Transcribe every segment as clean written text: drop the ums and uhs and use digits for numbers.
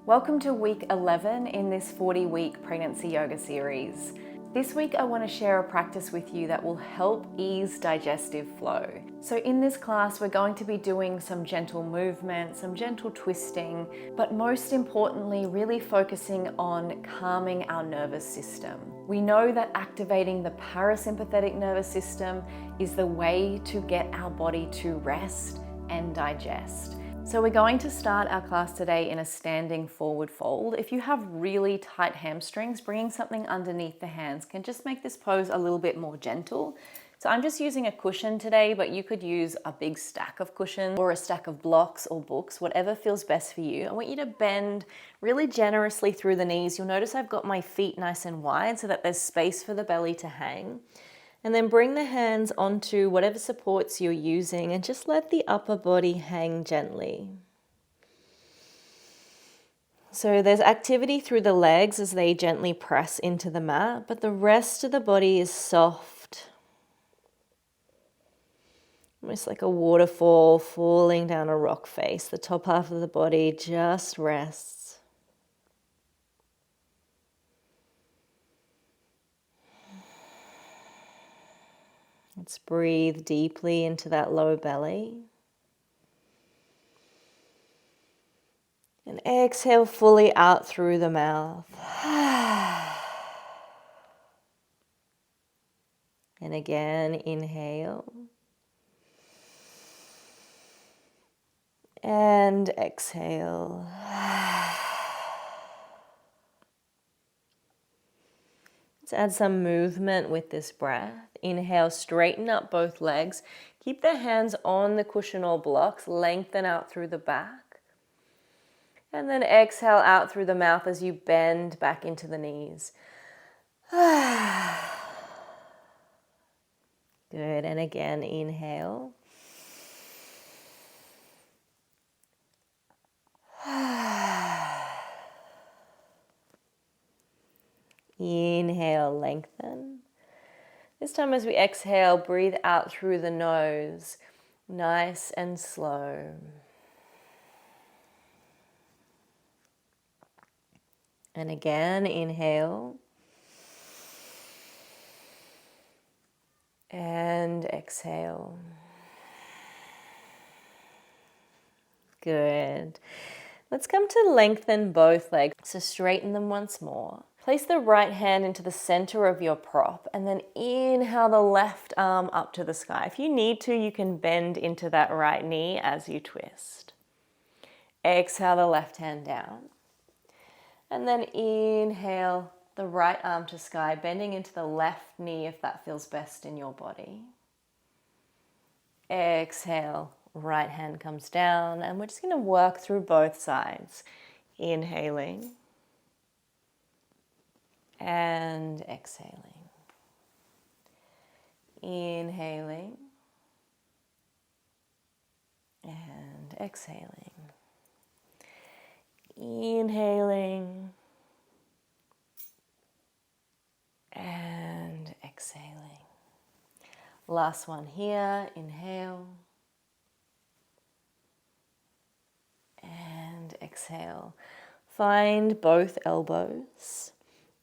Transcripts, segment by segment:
Welcome to week 11 in this 40-week pregnancy yoga series. This week I want to share a practice with you that will help ease digestive flow. So in this class we're going to be doing some gentle movement, some gentle twisting, but most importantly really focusing on calming our nervous system. We know that activating the parasympathetic nervous system is the way to get our body to rest and digest. So we're going to start our class today in a standing forward fold. If you have really tight hamstrings, bringing something underneath the hands can just make this pose a little bit more gentle. So I'm just using a cushion today, but you could use a big stack of cushions or a stack of blocks or books, whatever feels best for you. I want you to bend really generously through the knees. You'll notice I've got my feet nice and wide so that there's space for the belly to hang. And then bring the hands onto whatever supports you're using and just let the upper body hang gently. So there's activity through the legs as they gently press into the mat, but the rest of the body is soft. Almost like a waterfall falling down a rock face. The top half of the body just rests. Let's breathe deeply into that low belly. And exhale fully out through the mouth. And again, inhale. And exhale. Let's add some movement with this breath. Inhale, straighten up both legs. Keep the hands on the cushion or blocks. Lengthen out through the back. And then exhale out through the mouth as you bend back into the knees. Good. And again, inhale. Inhale, lengthen. This time as we exhale, breathe out through the nose, nice and slow. And again, inhale. And exhale. Good. Let's come to lengthen both legs. So straighten them once more. Place the right hand into the center of your prop and then inhale the left arm up to the sky. If you need to, you can bend into that right knee as you twist. Exhale the left hand down. And then inhale the right arm to sky, bending into the left knee if that feels best in your body. Exhale, right hand comes down, and we're just going to work through both sides. Inhaling. And exhaling. Inhaling. And exhaling. Inhaling. And exhaling. Last one here. Inhale. And exhale. Find both elbows.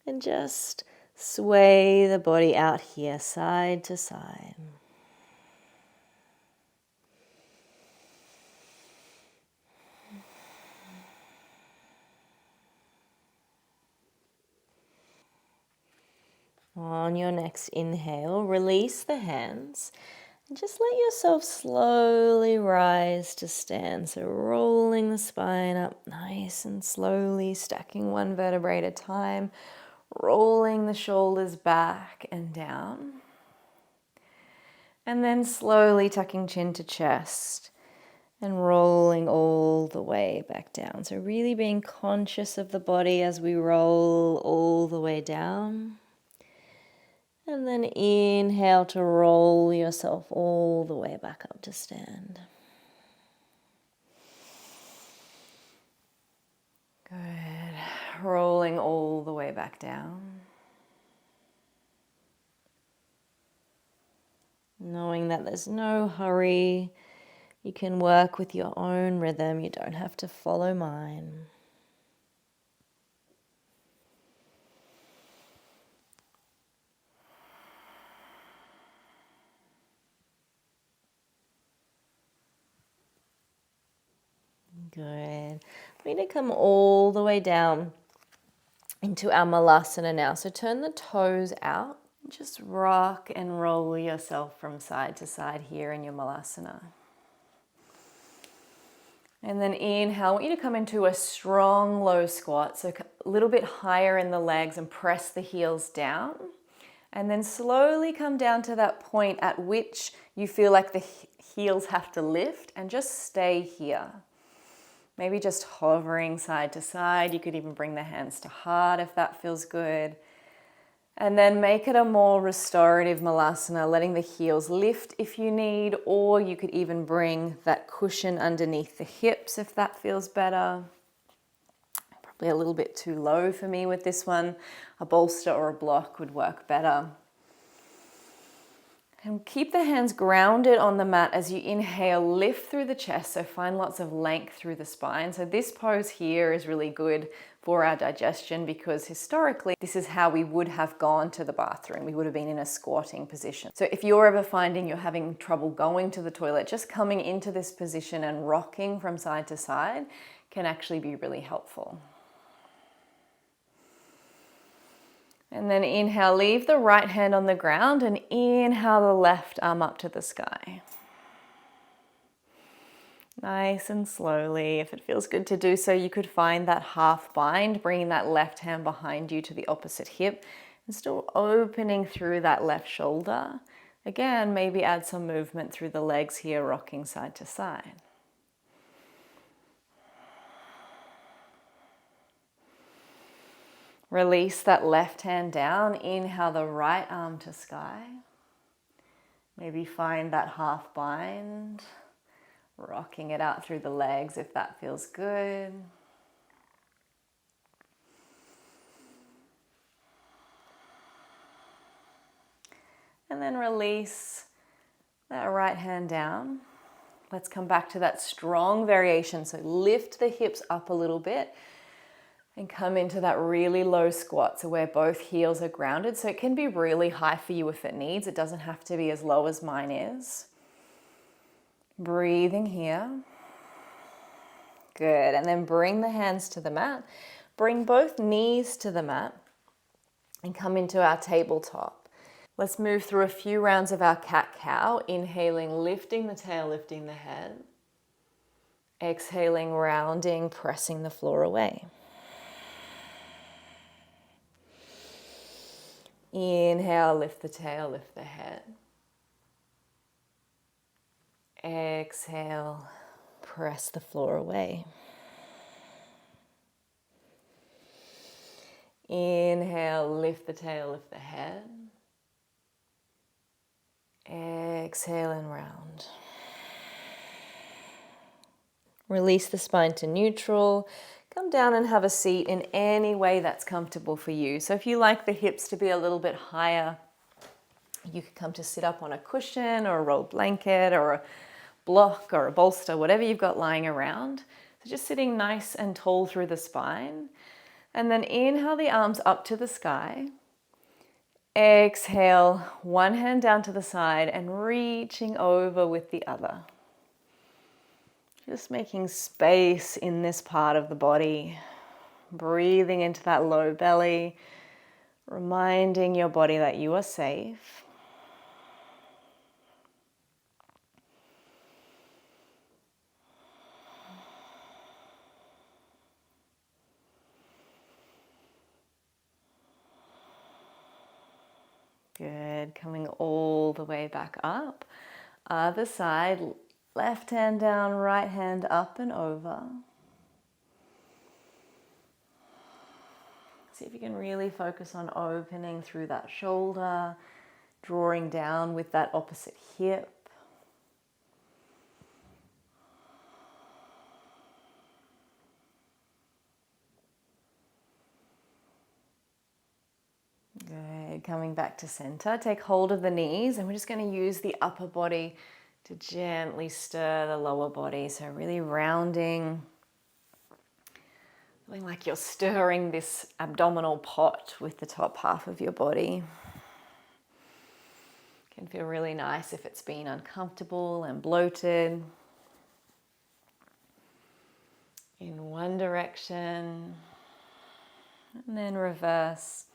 And just sway the body out here, side to side. On your next inhale, release the hands and just let yourself slowly rise to stand. So rolling the spine up nice and slowly, stacking one vertebrae at a time. Rolling the shoulders back and down. And then slowly tucking chin to chest and rolling all the way back down. So really being conscious of the body as we roll all the way down. And then inhale to roll yourself all the way back up to stand. Good. Rolling all the way back down. Knowing that there's no hurry. You can work with your own rhythm. You don't have to follow mine. Good. We need to come all the way down into our malasana now. So turn the toes out. Just rock and roll yourself from side to side here in your malasana. And then inhale, I want you to come into a strong low squat, so a little bit higher in the legs and press the heels down. And then slowly come down to that point at which you feel like the heels have to lift, and just stay here. Maybe just hovering side to side. You could even bring the hands to heart if that feels good. And then make it a more restorative malasana, letting the heels lift if you need, or you could even bring that cushion underneath the hips if that feels better. Probably a little bit too low for me with this one. A bolster or a block would work better. And keep the hands grounded on the mat as you inhale, lift through the chest, so find lots of length through the spine. So this pose here is really good for our digestion because historically this is how we would have gone to the bathroom. We would have been in a squatting position. So if you're ever finding you're having trouble going to the toilet, just coming into this position and rocking from side to side can actually be really helpful. And then inhale, leave the right hand on the ground and inhale the left arm up to the sky. Nice and slowly. If it feels good to do so, you could find that half bind, bringing that left hand behind you to the opposite hip and still opening through that left shoulder. Again, maybe add some movement through the legs here, rocking side to side. Release that left hand down. Inhale the right arm to sky. Maybe find that half bind. Rocking it out through the legs if that feels good. And then release that right hand down. Let's come back to that strong variation. So lift the hips up a little bit and come into that really low squat, so where both heels are grounded. So it can be really high for you if it needs. It doesn't have to be as low as mine is. Breathing here. Good. And then bring the hands to the mat. Bring both knees to the mat and come into our tabletop. Let's move through a few rounds of our cat-cow. Inhaling, lifting the tail, lifting the head. Exhaling, rounding, pressing the floor away. Inhale, lift the tail, lift the head. Exhale, press the floor away. Inhale, lift the tail, lift the head. Exhale and round. Release the spine to neutral. Come down and have a seat in any way that's comfortable for you. So if you like the hips to be a little bit higher, you could come to sit up on a cushion or a rolled blanket or a block or a bolster, whatever you've got lying around. So just sitting nice and tall through the spine. And then inhale the arms up to the sky. Exhale, one hand down to the side and reaching over with the other. Just making space in this part of the body, breathing into that low belly, reminding your body that you are safe. Good, coming all the way back up. Other side. Left hand down, right hand up and over. See if you can really focus on opening through that shoulder, drawing down with that opposite hip. Good, coming back to center. Take hold of the knees and we're just going to use the upper body to gently stir the lower body. So really rounding, feeling like you're stirring this abdominal pot with the top half of your body. Can feel really nice if it's been uncomfortable and bloated. in one direction, and then reverse.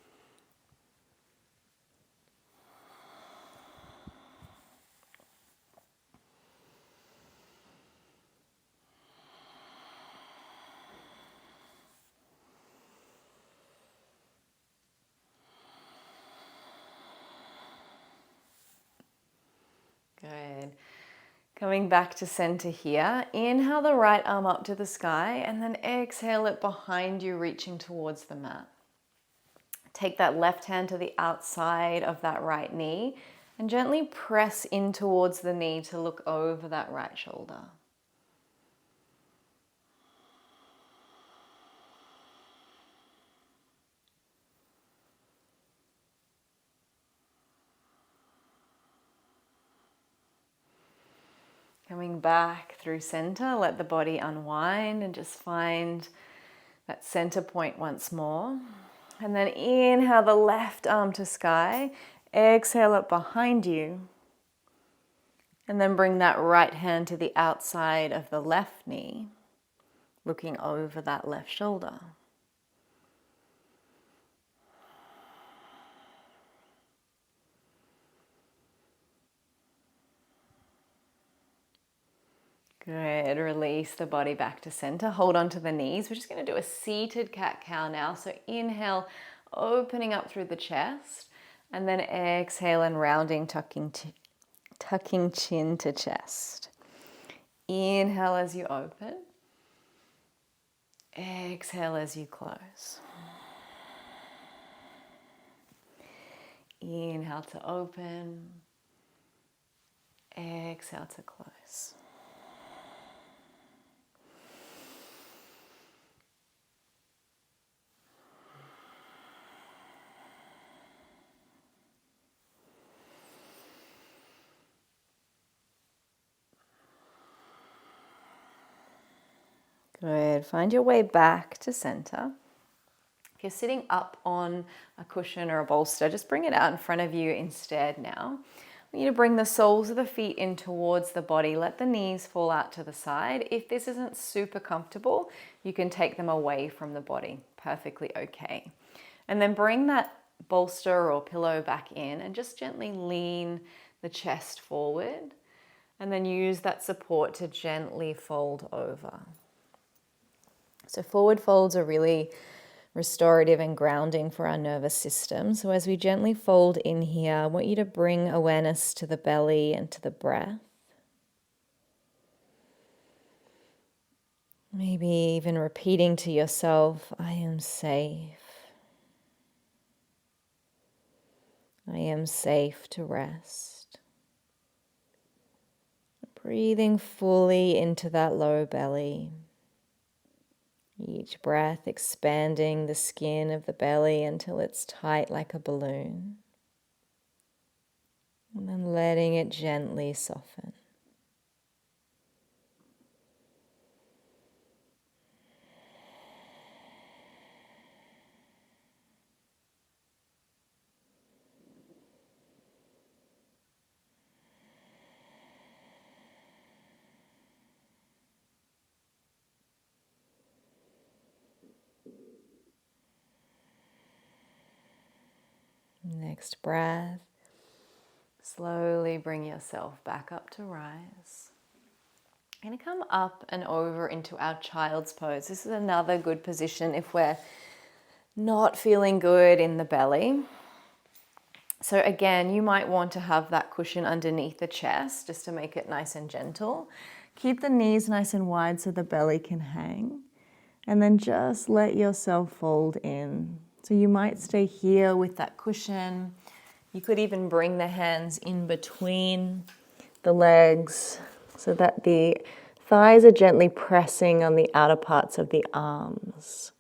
Good. Coming back to center here. Inhale the right arm up to the sky and then exhale it behind you, reaching towards the mat. Take that left hand to the outside of that right knee and gently press in towards the knee to look over that right shoulder. Coming back through center, let the body unwind and just find that center point once more. And then inhale the left arm to sky, exhale it behind you. And then bring that right hand to the outside of the left knee, looking over that left shoulder. Good. Release the body back to center. Hold on to the knees. We're just going to do a seated cat-cow now. So inhale, opening up through the chest, and then exhale and rounding, tucking chin to chest. Inhale as you open. Exhale as you close. Inhale to open. Exhale to close. Good. Find your way back to center. If you're sitting up on a cushion or a bolster, just bring it out in front of you instead now. I want you to bring the soles of the feet in towards the body. Let the knees fall out to the side. If this isn't super comfortable, you can take them away from the body. Perfectly okay. And then bring that bolster or pillow back in and just gently lean the chest forward. And then use that support to gently fold over. So forward folds are really restorative and grounding for our nervous system. So as we gently fold in here, I want you to bring awareness to the belly and to the breath. Maybe even repeating to yourself, I am safe. I am safe to rest. Breathing fully into that low belly. Each breath expanding the skin of the belly until it's tight like a balloon. And then letting it gently soften. Next breath, slowly bring yourself back up to rise. You're going to come up and over into our child's pose. This is another good position if we're not feeling good in the belly. So again, you might want to have that cushion underneath the chest just to make it nice and gentle. Keep the knees nice and wide so the belly can hang. And then just let yourself fold in. So you might stay here with that cushion. You could even bring the hands in between the legs so that the thighs are gently pressing on the outer parts of the arms.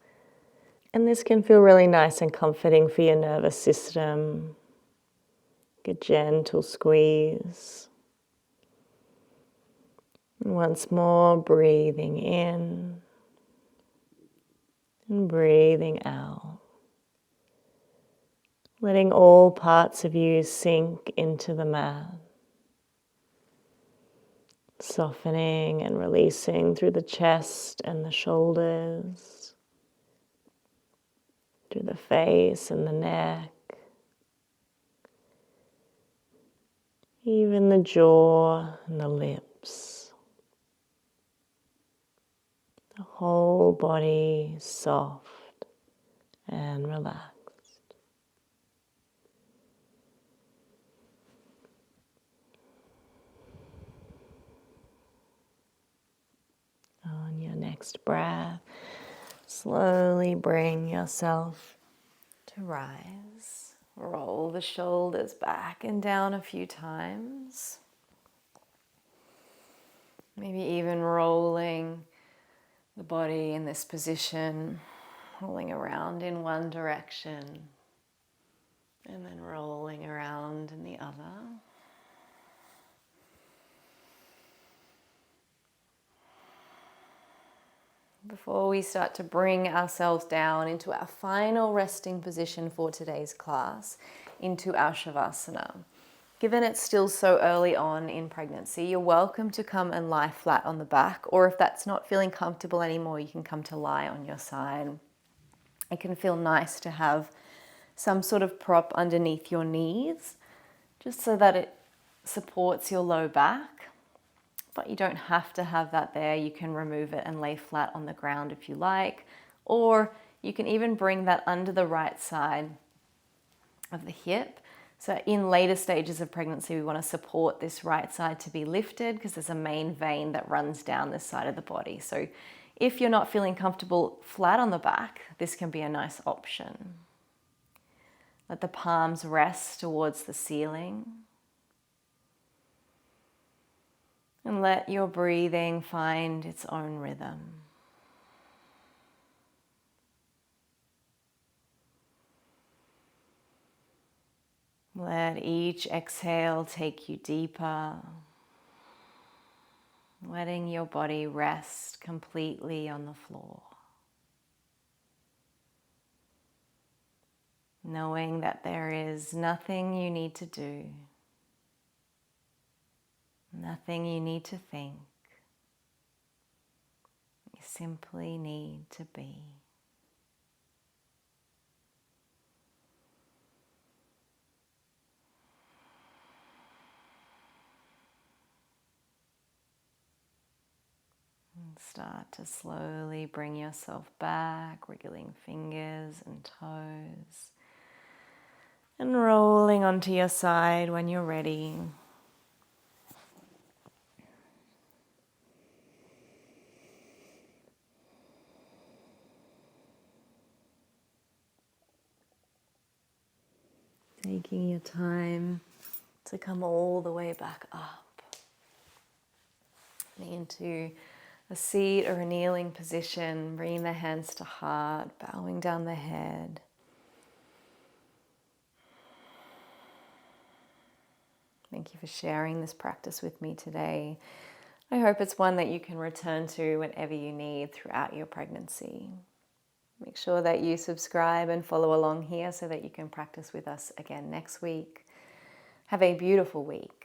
And this can feel really nice and comforting for your nervous system. A gentle squeeze. And once more, breathing in and breathing out. Letting all parts of you sink into the mat. Softening and releasing through the chest and the shoulders, through the face and the neck, even the jaw and the lips. The whole body soft and relaxed. On your next breath, slowly bring yourself to rise. Roll the shoulders back and down a few times. Maybe even rolling the body in this position, rolling around in one direction and then rolling around in the other. Before we start to bring ourselves down into our final resting position for today's class, into our Shavasana. Given it's still so early on in pregnancy, you're welcome to come and lie flat on the back, or if that's not feeling comfortable anymore, you can come to lie on your side. It can feel nice to have some sort of prop underneath your knees, just so that it supports your low back. But you don't have to have that there. You can remove it and lay flat on the ground if you like. Or you can even bring that under the right side of the hip. So in later stages of pregnancy, we want to support this right side to be lifted because there's a main vein that runs down this side of the body. So if you're not feeling comfortable flat on the back, this can be a nice option. Let the palms rest towards the ceiling. And let your breathing find its own rhythm. Let each exhale take you deeper, letting your body rest completely on the floor. Knowing that there is nothing you need to do. Nothing you need to think. You simply need to be. And start to slowly bring yourself back, wriggling fingers and toes. And rolling onto your side when you're ready. Taking your time to come all the way back up into a seat or a kneeling position, bringing the hands to heart, bowing down the head. Thank you for sharing this practice with me today. I hope it's one that you can return to whenever you need throughout your pregnancy. Make sure that you subscribe and follow along here so that you can practice with us again next week. Have a beautiful week.